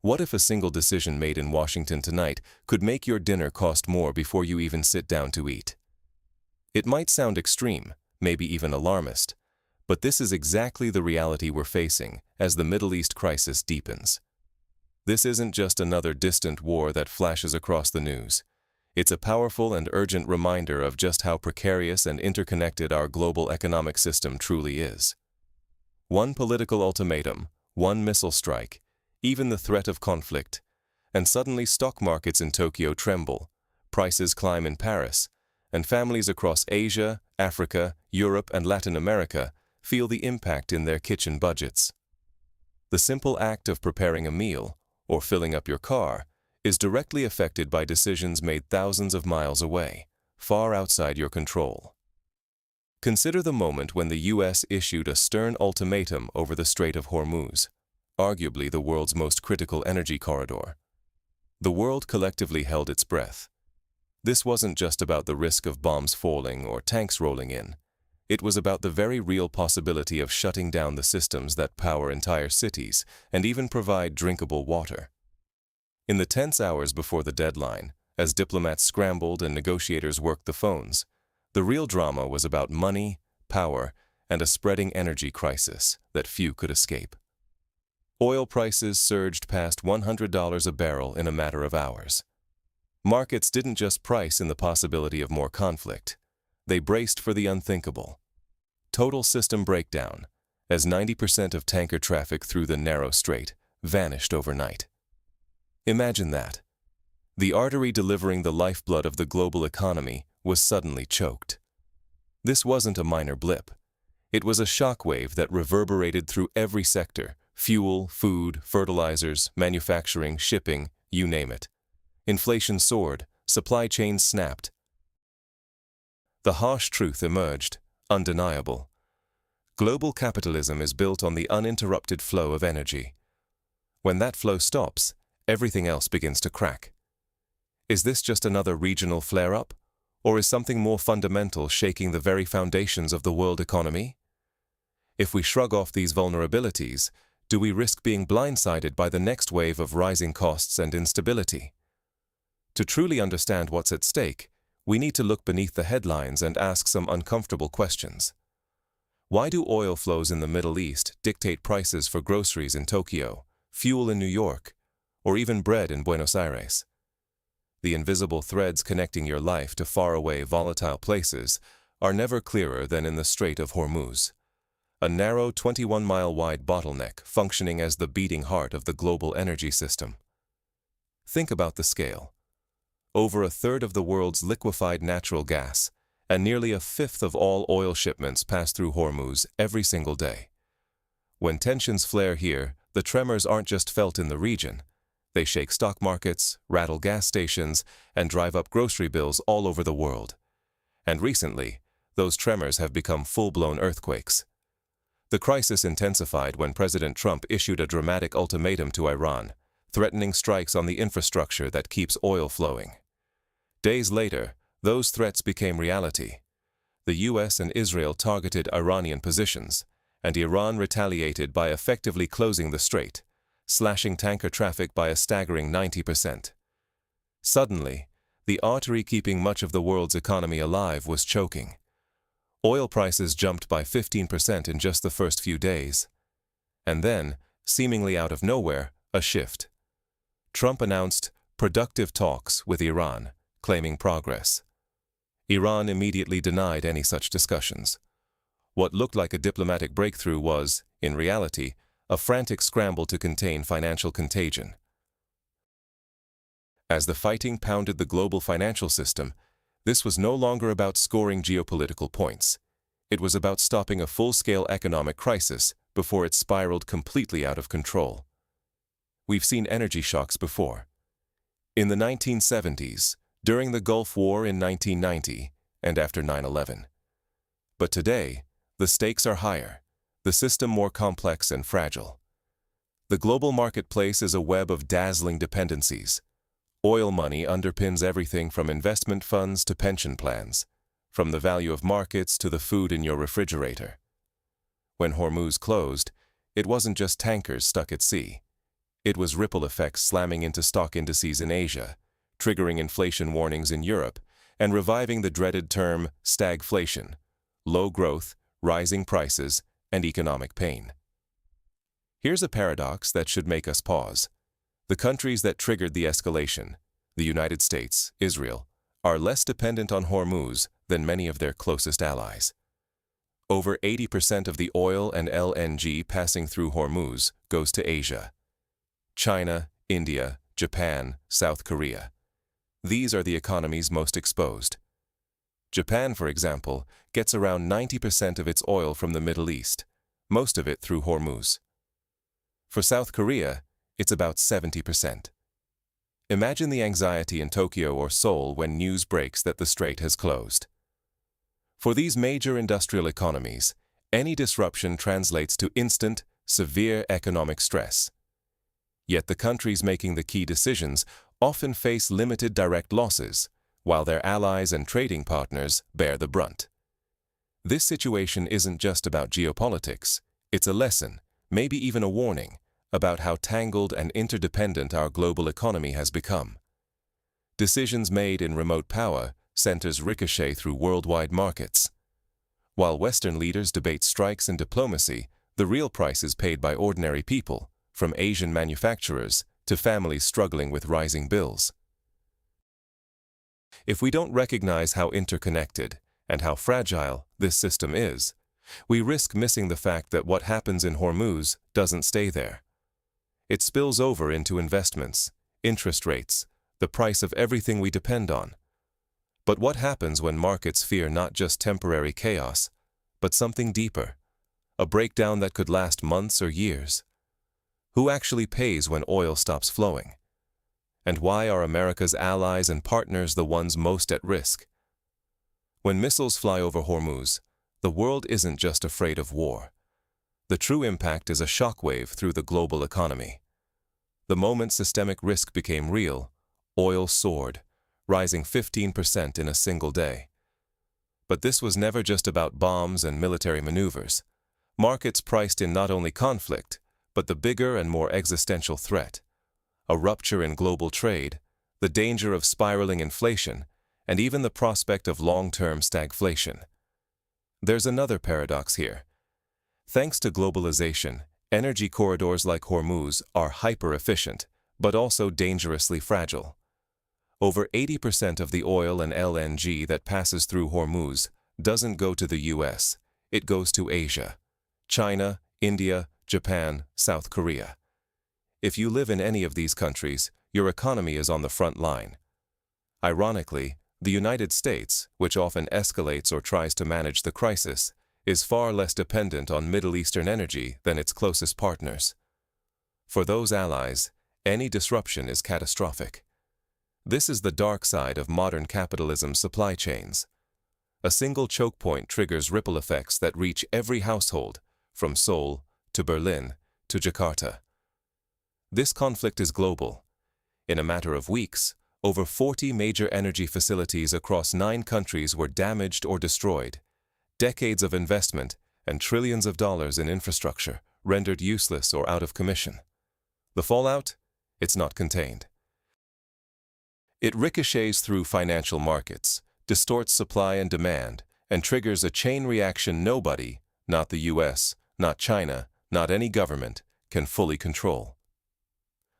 What if a single decision made in Washington tonight could make your dinner cost more before you even sit down to eat? It might sound extreme, maybe even alarmist, but this is exactly the reality we're facing as the Middle East crisis deepens. This isn't just another distant war that flashes across the news. It's a powerful and urgent reminder of just how precarious and interconnected our global economic system truly is. One political ultimatum, one missile strike, even the threat of conflict, and suddenly stock markets in Tokyo tremble, prices climb in Paris, and families across Asia, Africa, Europe, and Latin America feel the impact in their kitchen budgets. The simple act of preparing a meal, or filling up your car, is directly affected by decisions made thousands of miles away, far outside your control. Consider the moment when the U.S. issued a stern ultimatum over the Strait of Hormuz, arguably the world's most critical energy corridor. The world collectively held its breath. This wasn't just about the risk of bombs falling or tanks rolling in. It was about the very real possibility of shutting down the systems that power entire cities and even provide drinkable water. In the tense hours before the deadline, as diplomats scrambled and negotiators worked the phones, the real drama was about money, power, and a spreading energy crisis that few could escape. Oil prices surged past $100 a barrel in a matter of hours. Markets didn't just price in the possibility of more conflict. They braced for the unthinkable. Total system breakdown, as 90% of tanker traffic through the narrow strait vanished overnight. Imagine that. The artery delivering the lifeblood of the global economy was suddenly choked. This wasn't a minor blip. It was a shockwave that reverberated through every sector: fuel, food, fertilizers, manufacturing, shipping, you name it. Inflation soared, supply chains snapped. The harsh truth emerged, undeniable. Global capitalism is built on the uninterrupted flow of energy. When that flow stops, everything else begins to crack. Is this just another regional flare-up? Or is something more fundamental shaking the very foundations of the world economy? If we shrug off these vulnerabilities, do we risk being blindsided by the next wave of rising costs and instability? To truly understand what's at stake, we need to look beneath the headlines and ask some uncomfortable questions. Why do oil flows in the Middle East dictate prices for groceries in Tokyo, fuel in New York, or even bread in Buenos Aires? The invisible threads connecting your life to faraway, volatile places are never clearer than in the Strait of Hormuz, a narrow 21-mile-wide bottleneck functioning as the beating heart of the global energy system. Think about the scale. Over a third of the world's liquefied natural gas and nearly a fifth of all oil shipments pass through Hormuz every single day. When tensions flare here, the tremors aren't just felt in the region. They shake stock markets, rattle gas stations, and drive up grocery bills all over the world. And recently, those tremors have become full-blown earthquakes. The crisis intensified when President Trump issued a dramatic ultimatum to Iran, threatening strikes on the infrastructure that keeps oil flowing. Days later, those threats became reality. The U.S. and Israel targeted Iranian positions, and Iran retaliated by effectively closing the strait, slashing tanker traffic by a staggering 90%. Suddenly, the artery keeping much of the world's economy alive was choking. Oil prices jumped by 15% in just the first few days. And then, seemingly out of nowhere, a shift. Trump announced productive talks with Iran, claiming progress. Iran immediately denied any such discussions. What looked like a diplomatic breakthrough was, in reality, a frantic scramble to contain financial contagion. As the fighting pounded the global financial system, this was no longer about scoring geopolitical points. It was about stopping a full-scale economic crisis before it spiraled completely out of control. We've seen energy shocks before. In the 1970s, during the Gulf War in 1990, and after 9/11. But today, the stakes are higher, the system more complex and fragile. The global marketplace is a web of dazzling dependencies. Oil money underpins everything from investment funds to pension plans, from the value of markets to the food in your refrigerator. When Hormuz closed, it wasn't just tankers stuck at sea. It was ripple effects slamming into stock indices in Asia, triggering inflation warnings in Europe, and reviving the dreaded term stagflation, low growth, rising prices, and economic pain. Here's a paradox that should make us pause. The countries that triggered the escalation, the United States, Israel, are less dependent on Hormuz than many of their closest allies. Over 80% of the oil and LNG passing through Hormuz goes to Asia. China, India, Japan, South Korea. These are the economies most exposed. Japan, for example, gets around 90% of its oil from the Middle East, most of it through Hormuz. For South Korea, it's about 70%. Imagine the anxiety in Tokyo or Seoul when news breaks that the strait has closed. For these major industrial economies, any disruption translates to instant, severe economic stress. Yet the countries making the key decisions often face limited direct losses, while their allies and trading partners bear the brunt. This situation isn't just about geopolitics, it's a lesson, maybe even a warning, about how tangled and interdependent our global economy has become. Decisions made in remote power centers ricochet through worldwide markets. While Western leaders debate strikes and diplomacy, the real price is paid by ordinary people, from Asian manufacturers to families struggling with rising bills. If we don't recognize how interconnected and how fragile this system is, we risk missing the fact that what happens in Hormuz doesn't stay there. It spills over into investments, interest rates, the price of everything we depend on. But what happens when markets fear not just temporary chaos, but something deeper, a breakdown that could last months or years? Who actually pays when oil stops flowing? And why are America's allies and partners the ones most at risk? When missiles fly over Hormuz, the world isn't just afraid of war. The true impact is a shockwave through the global economy. The moment systemic risk became real, oil soared, rising 15% in a single day. But this was never just about bombs and military maneuvers. Markets priced in not only conflict, but the bigger and more existential threat: a rupture in global trade, the danger of spiraling inflation, and even the prospect of long-term stagflation. There's another paradox here. Thanks to globalization, energy corridors like Hormuz are hyper-efficient, but also dangerously fragile. Over 80% of the oil and LNG that passes through Hormuz doesn't go to the US, it goes to Asia, China, India, Japan, South Korea. If you live in any of these countries, your economy is on the front line. Ironically, the United States, which often escalates or tries to manage the crisis, is far less dependent on Middle Eastern energy than its closest partners. For those allies, any disruption is catastrophic. This is the dark side of modern capitalism's supply chains. A single choke point triggers ripple effects that reach every household, from Seoul to Berlin to Jakarta. This conflict is global. In a matter of weeks, over 40 major energy facilities across 9 countries were damaged or destroyed. Decades of investment and trillions of dollars in infrastructure rendered useless or out of commission. The fallout? It's not contained. It ricochets through financial markets, distorts supply and demand, and triggers a chain reaction nobody, not the US, not China, not any government, can fully control.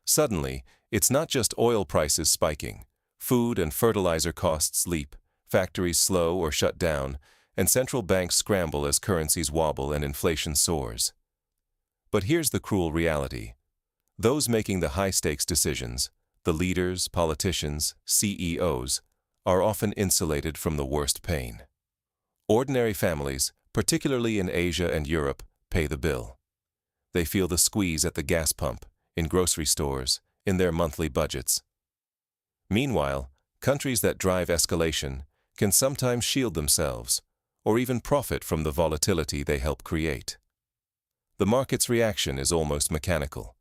Suddenly, it's not just oil prices spiking. Food and fertilizer costs leap, factories slow or shut down, and central banks scramble as currencies wobble and inflation soars. But here's the cruel reality. Those making the high-stakes decisions, the leaders, politicians, CEOs, are often insulated from the worst pain. Ordinary families, particularly in Asia and Europe, pay the bill. They feel the squeeze at the gas pump, in grocery stores, in their monthly budgets. Meanwhile, countries that drive escalation can sometimes shield themselves, or even profit from the volatility they help create. The market's reaction is almost mechanical.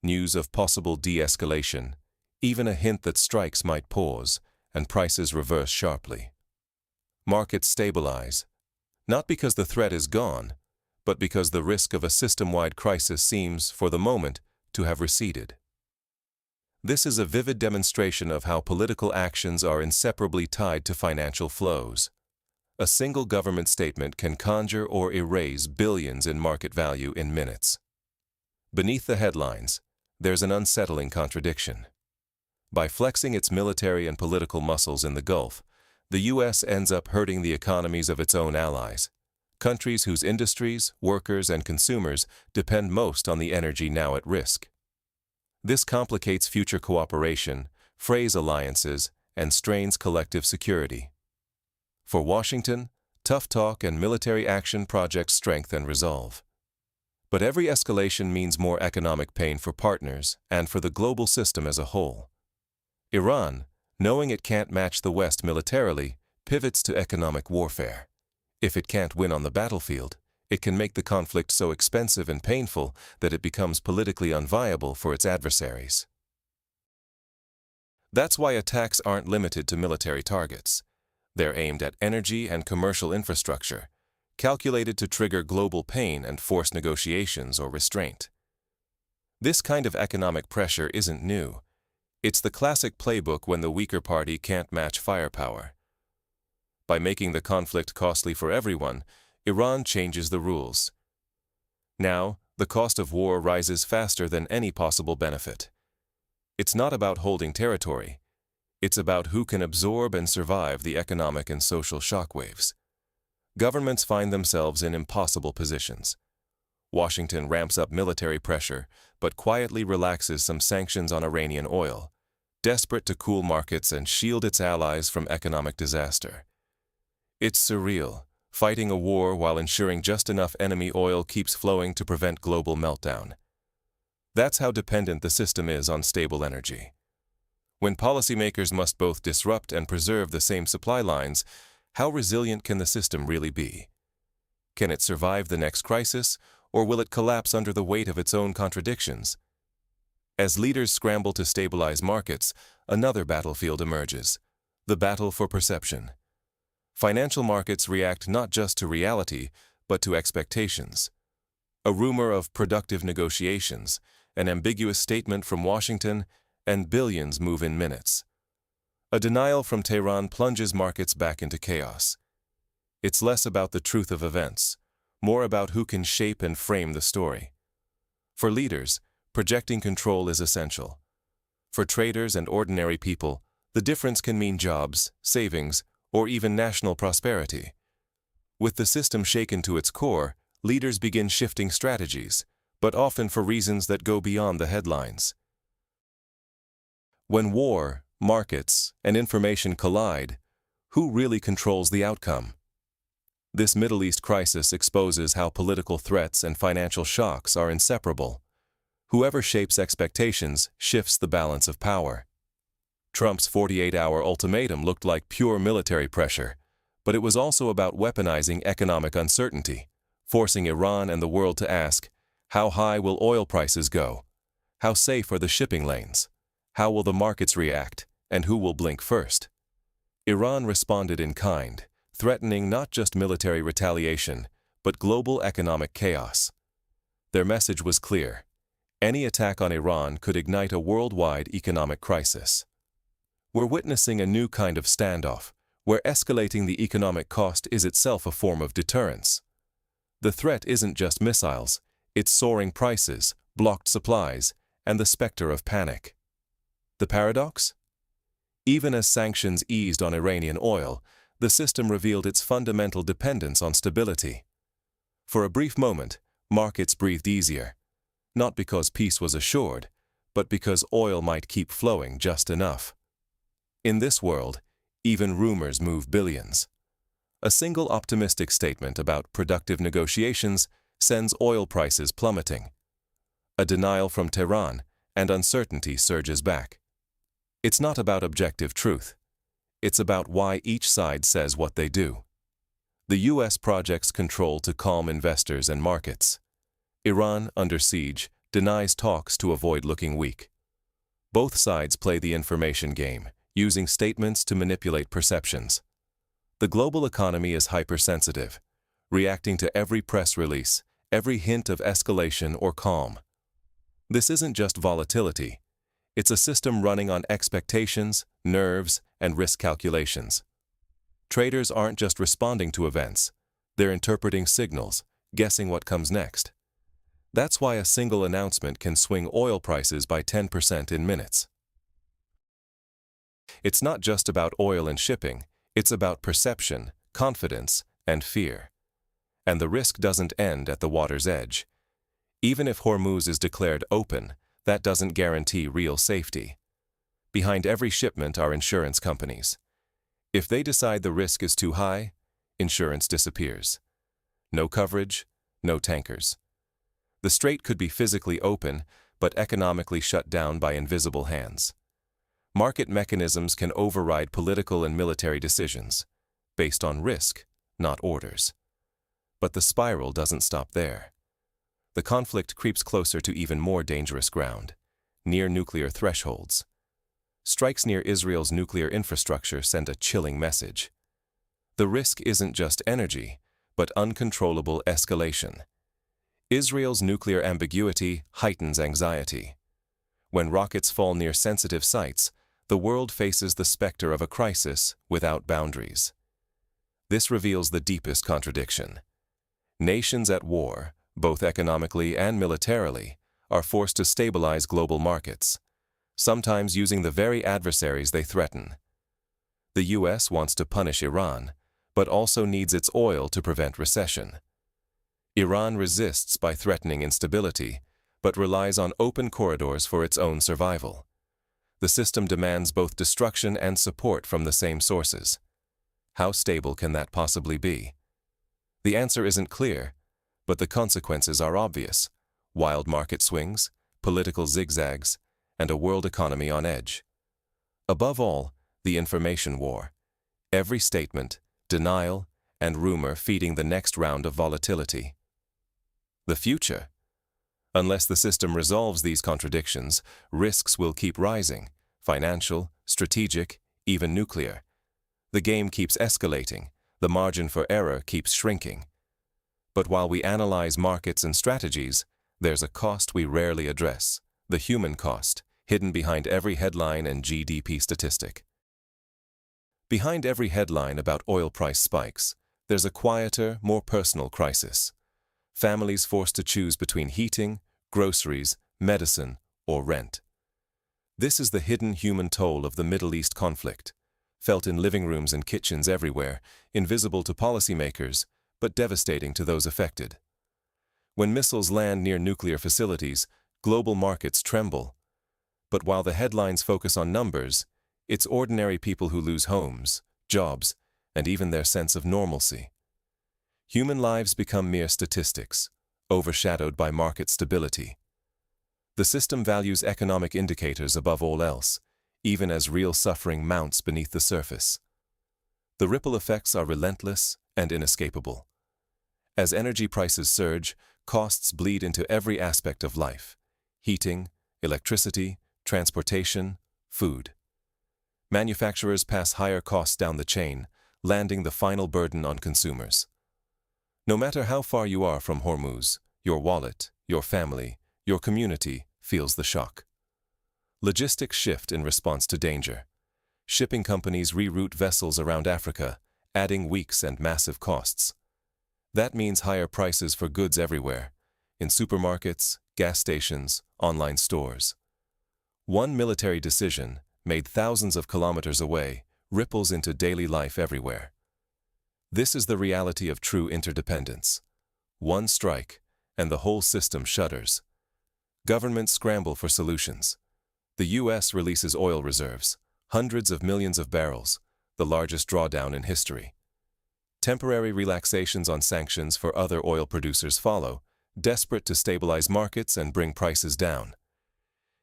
News of possible de-escalation, even a hint that strikes might pause, and prices reverse sharply. Markets stabilize, not because the threat is gone, but because the risk of a system-wide crisis seems, for the moment, to have receded. This is a vivid demonstration of how political actions are inseparably tied to financial flows. A single government statement can conjure or erase billions in market value in minutes. Beneath the headlines, there's an unsettling contradiction. By flexing its military and political muscles in the Gulf, the U.S. ends up hurting the economies of its own allies, countries whose industries, workers, and consumers depend most on the energy now at risk. This complicates future cooperation, frays alliances, and strains collective security. For Washington, tough talk and military action project strength and resolve. But every escalation means more economic pain for partners and for the global system as a whole. Iran, knowing it can't match the West militarily, pivots to economic warfare. If it can't win on the battlefield, it can make the conflict so expensive and painful that it becomes politically unviable for its adversaries. That's why attacks aren't limited to military targets. They're aimed at energy and commercial infrastructure, calculated to trigger global pain and force negotiations or restraint. This kind of economic pressure isn't new. It's the classic playbook when the weaker party can't match firepower. By making the conflict costly for everyone, Iran changes the rules. Now, the cost of war rises faster than any possible benefit. It's not about holding territory. It's about who can absorb and survive the economic and social shockwaves. Governments find themselves in impossible positions. Washington ramps up military pressure, but quietly relaxes some sanctions on Iranian oil, desperate to cool markets and shield its allies from economic disaster. It's surreal, fighting a war while ensuring just enough enemy oil keeps flowing to prevent global meltdown. That's how dependent the system is on stable energy. When policymakers must both disrupt and preserve the same supply lines, how resilient can the system really be? Can it survive the next crisis, or will it collapse under the weight of its own contradictions? As leaders scramble to stabilize markets, another battlefield emerges: the battle for perception. Financial markets react not just to reality, but to expectations. A rumor of productive negotiations, an ambiguous statement from Washington, and billions move in minutes. A denial from Tehran plunges markets back into chaos. It's less about the truth of events, more about who can shape and frame the story. For leaders, projecting control is essential. For traders and ordinary people, the difference can mean jobs, savings, or even national prosperity. With the system shaken to its core, leaders begin shifting strategies, but often for reasons that go beyond the headlines. When war, markets, and information collide, who really controls the outcome? This Middle East crisis exposes how political threats and financial shocks are inseparable. Whoever shapes expectations shifts the balance of power. Trump's 48-hour ultimatum looked like pure military pressure, but it was also about weaponizing economic uncertainty, forcing Iran and the world to ask, how high will oil prices go? How safe are the shipping lanes? How will the markets react, and who will blink first? Iran responded in kind, threatening not just military retaliation, but global economic chaos. Their message was clear: any attack on Iran could ignite a worldwide economic crisis. We're witnessing a new kind of standoff, where escalating the economic cost is itself a form of deterrence. The threat isn't just missiles, it's soaring prices, blocked supplies, and the specter of panic. The paradox? Even as sanctions eased on Iranian oil, the system revealed its fundamental dependence on stability. For a brief moment, markets breathed easier, not because peace was assured, but because oil might keep flowing just enough. In this world, even rumors move billions. A single optimistic statement about productive negotiations sends oil prices plummeting. A denial from Tehran, and uncertainty surges back. It's not about objective truth. It's about why each side says what they do. The U.S. projects control to calm investors and markets. Iran, under siege, denies talks to avoid looking weak. Both sides play the information game, using statements to manipulate perceptions. The global economy is hypersensitive, reacting to every press release, every hint of escalation or calm. This isn't just volatility. It's a system running on expectations, nerves, and risk calculations. Traders aren't just responding to events. They're interpreting signals, guessing what comes next. That's why a single announcement can swing oil prices by 10% in minutes. It's not just about oil and shipping, it's about perception, confidence, and fear. And the risk doesn't end at the water's edge. Even if Hormuz is declared open, that doesn't guarantee real safety. Behind every shipment are insurance companies. If they decide the risk is too high, insurance disappears. No coverage, no tankers. The strait could be physically open, but economically shut down by invisible hands. Market mechanisms can override political and military decisions, based on risk, not orders. But the spiral doesn't stop there. The conflict creeps closer to even more dangerous ground, near nuclear thresholds. Strikes near Israel's nuclear infrastructure send a chilling message. The risk isn't just energy, but uncontrollable escalation. Israel's nuclear ambiguity heightens anxiety. When rockets fall near sensitive sites, the world faces the specter of a crisis without boundaries. This reveals the deepest contradiction. Nations at war, both economically and militarily, are forced to stabilize global markets, sometimes using the very adversaries they threaten. The U.S. wants to punish Iran, but also needs its oil to prevent recession. Iran resists by threatening instability, but relies on open corridors for its own survival. The system demands both destruction and support from the same sources. How stable can that possibly be? The answer isn't clear, but the consequences are obvious: wild market swings, political zigzags, and a world economy on edge. Above all, the information war. Every statement, denial, and rumor feeding the next round of volatility. The future. Unless the system resolves these contradictions, risks will keep rising: financial, strategic, even nuclear. The game keeps escalating, the margin for error keeps shrinking. But while we analyze markets and strategies, there's a cost we rarely address: the human cost, hidden behind every headline and GDP statistic. Behind every headline about oil price spikes, there's a quieter, more personal crisis. Families forced to choose between heating, groceries, medicine, or rent. This is the hidden human toll of the Middle East conflict, felt in living rooms and kitchens everywhere, invisible to policymakers, but devastating to those affected. When missiles land near nuclear facilities, global markets tremble. But while the headlines focus on numbers, it's ordinary people who lose homes, jobs, and even their sense of normalcy. Human lives become mere statistics, overshadowed by market stability. The system values economic indicators above all else, even as real suffering mounts beneath the surface. The ripple effects are relentless and inescapable. As energy prices surge, costs bleed into every aspect of life: heating, electricity, transportation, food. Manufacturers pass higher costs down the chain, landing the final burden on consumers. No matter how far you are from Hormuz, your wallet, your family, your community feels the shock. Logistics shift in response to danger. Shipping companies reroute vessels around Africa, adding weeks and massive costs. That means higher prices for goods everywhere, in supermarkets, gas stations, online stores. One military decision, made thousands of kilometers away, ripples into daily life everywhere. This is the reality of true interdependence. One strike, and the whole system shudders. Governments scramble for solutions. The U.S. releases oil reserves, hundreds of millions of barrels, the largest drawdown in history. Temporary relaxations on sanctions for other oil producers follow, desperate to stabilize markets and bring prices down.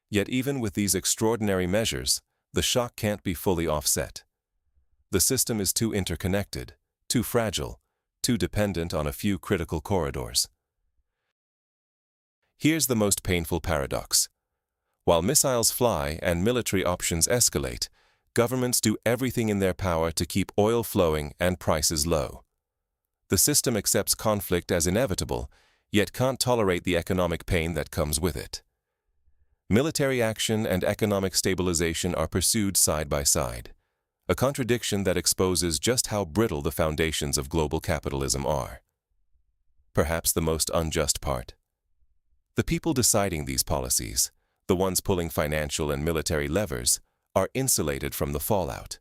Yet even with these extraordinary measures, the shock can't be fully offset. The system is too interconnected, too fragile, too dependent on a few critical corridors. Here's the most painful paradox. While missiles fly and military options escalate, governments do everything in their power to keep oil flowing and prices low. The system accepts conflict as inevitable, yet can't tolerate the economic pain that comes with it. Military action and economic stabilization are pursued side by side, a contradiction that exposes just how brittle the foundations of global capitalism are. Perhaps the most unjust part. The people deciding these policies, the ones pulling financial and military levers, are insulated from the fallout.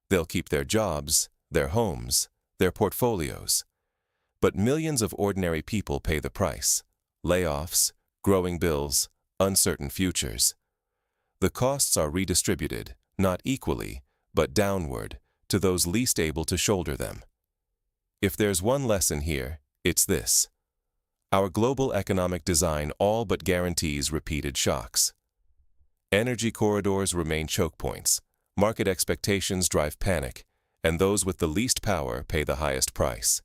They'll keep their jobs, their homes, their portfolios. But millions of ordinary people pay the price: layoffs, growing bills, uncertain futures. The costs are redistributed, not equally, but downward, to those least able to shoulder them. If there's one lesson here, it's this: our global economic design all but guarantees repeated shocks. Energy corridors remain choke points, market expectations drive panic, and those with the least power pay the highest price.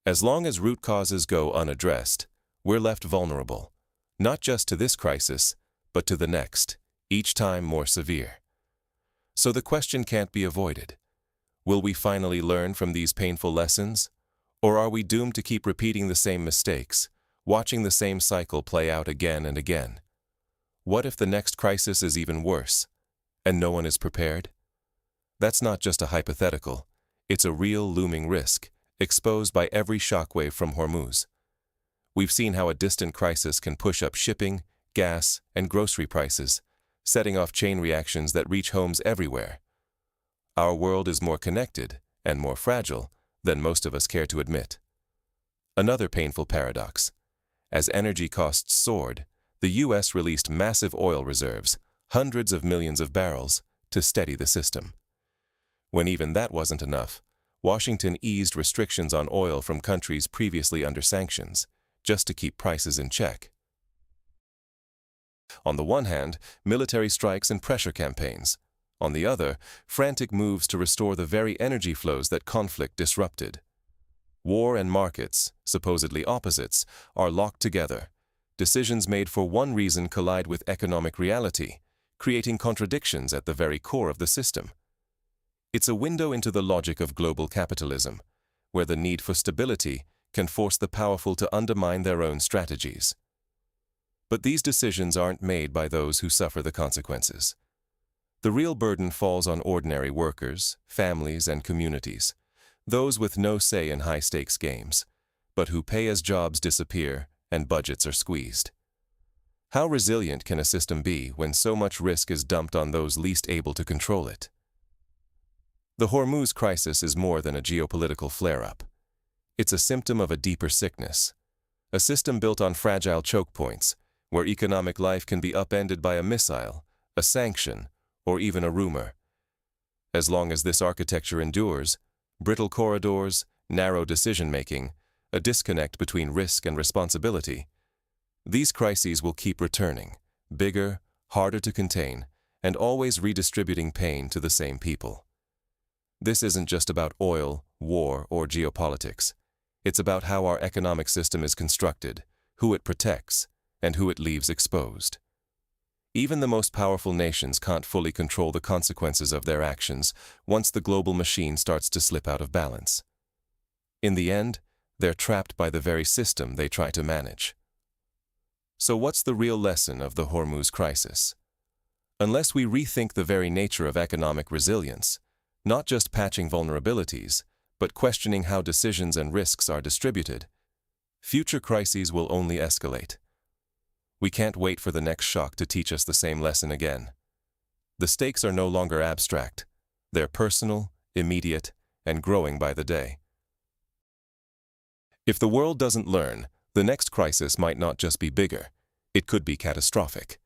As long as root causes go unaddressed, we're left vulnerable, not just to this crisis, but to the next, each time more severe. So the question can't be avoided. Will we finally learn from these painful lessons? Or are we doomed to keep repeating the same mistakes, watching the same cycle play out again and again? What if the next crisis is even worse, and no one is prepared? That's not just a hypothetical, it's a real looming risk, exposed by every shockwave from Hormuz. We've seen how a distant crisis can push up shipping, gas, and grocery prices, setting off chain reactions that reach homes everywhere. Our world is more connected and more fragile than most of us care to admit. Another painful paradox: as energy costs soared, the U.S. released massive oil reserves, hundreds of millions of barrels, to steady the system. When even that wasn't enough, Washington eased restrictions on oil from countries previously under sanctions, just to keep prices in check. On the one hand, military strikes and pressure campaigns. On the other, frantic moves to restore the very energy flows that conflict disrupted. War and markets, supposedly opposites, are locked together. Decisions made for one reason collide with economic reality, creating contradictions at the very core of the system. It's a window into the logic of global capitalism, where the need for stability can force the powerful to undermine their own strategies. But these decisions aren't made by those who suffer the consequences. The real burden falls on ordinary workers, families, and communities, those with no say in high-stakes games, but who pay as jobs disappear and budgets are squeezed. How resilient can a system be when so much risk is dumped on those least able to control it? The Hormuz crisis is more than a geopolitical flare-up. It's a symptom of a deeper sickness, a system built on fragile choke points, where economic life can be upended by a missile, a sanction, or even a rumor. As long as this architecture endures, brittle corridors, narrow decision-making, a disconnect between risk and responsibility, these crises will keep returning, bigger, harder to contain, and always redistributing pain to the same people. This isn't just about oil, war, or geopolitics. It's about how our economic system is constructed, who it protects, and who it leaves exposed. Even the most powerful nations can't fully control the consequences of their actions once the global machine starts to slip out of balance. In the end, they're trapped by the very system they try to manage. So what's the real lesson of the Hormuz crisis? Unless we rethink the very nature of economic resilience, not just patching vulnerabilities, but questioning how decisions and risks are distributed, future crises will only escalate. We can't wait for the next shock to teach us the same lesson again. The stakes are no longer abstract. They're personal, immediate, and growing by the day. If the world doesn't learn, the next crisis might not just be bigger, it could be catastrophic.